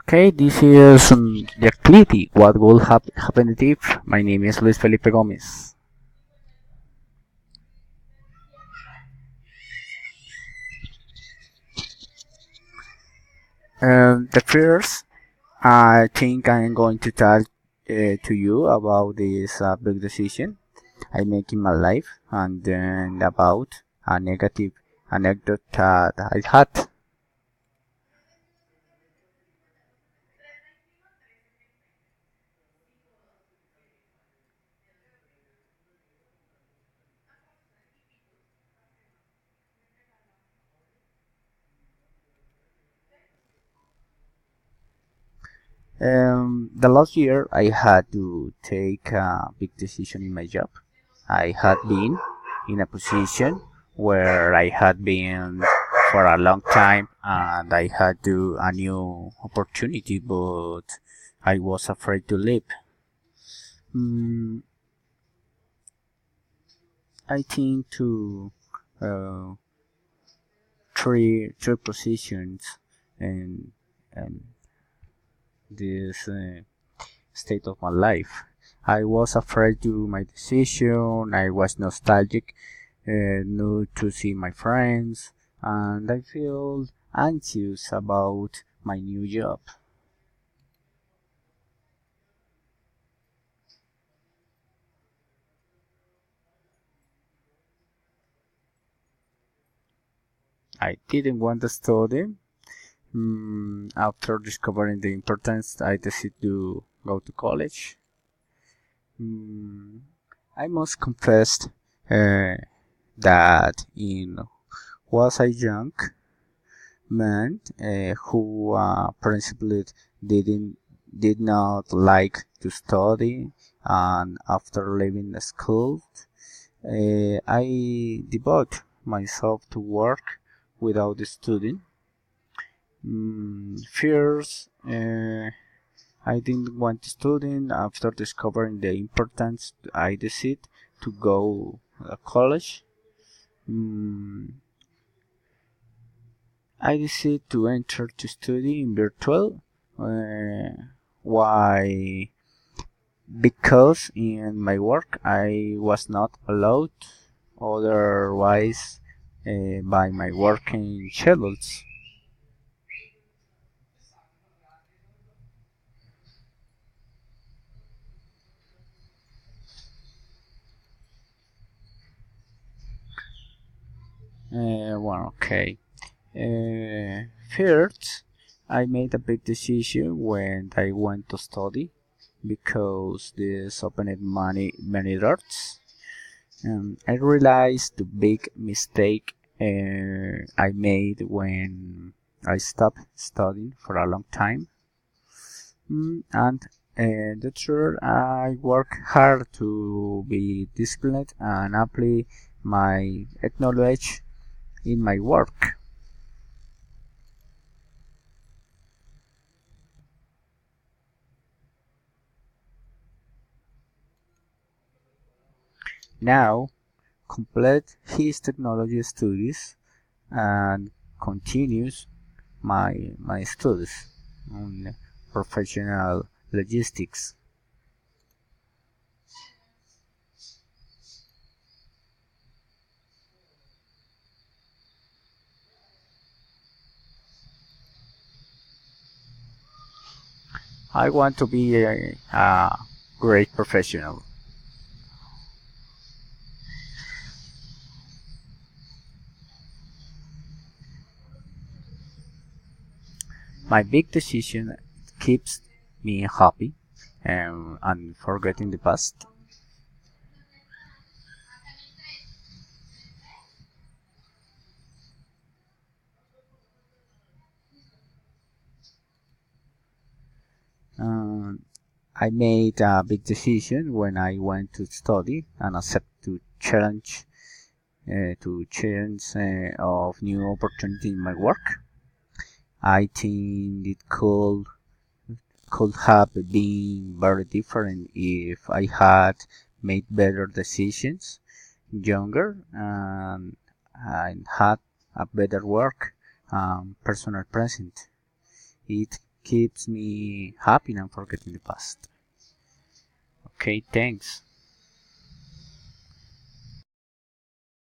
Okay, this is the activity. What will happen if? My name is Luis Felipe Gomez. The first, I think I'm going to talk to you about this big decision I make in my life, and then about a negative anecdote that I had. The last year, I had to take a big decision in my job. I had been in a position where I had been for a long time, and I had to a new opportunity, but I was afraid to leave. Mm, I think to uh, three positions in, in this state of my life. I was afraid to my decision. I was nostalgic, not to see my friends, and I feel anxious about my new job. I didn't want to study. After discovering the importance, I decided to go to college. Mm, I must confess that in was a young man who principally did not like to study, and after leaving the school, I devote myself to work without studying. First, I didn't want to study. After discovering the importance, I decided to go to college. Mm, I decided to enter to study in virtual. Why? Because in my work I was not allowed otherwise by my working schedules. Okay. First, I made a big decision when I went to study because this opened many doors. I realized the big mistake I made when I stopped studying for a long time. And that's sure I work hard to be disciplined and apply my knowledge in my work. Now, complete his technology studies and continues my studies on professional logistics. I want to be a great professional. My big decision keeps me happy and forgetting the past. Um, I made a big decision when I went to study and accept to change of new opportunity in my work. I think it could have been very different if I had made better decisions younger and had a better work personal present. It keeps me happy and forgetting the past. Okay, thanks.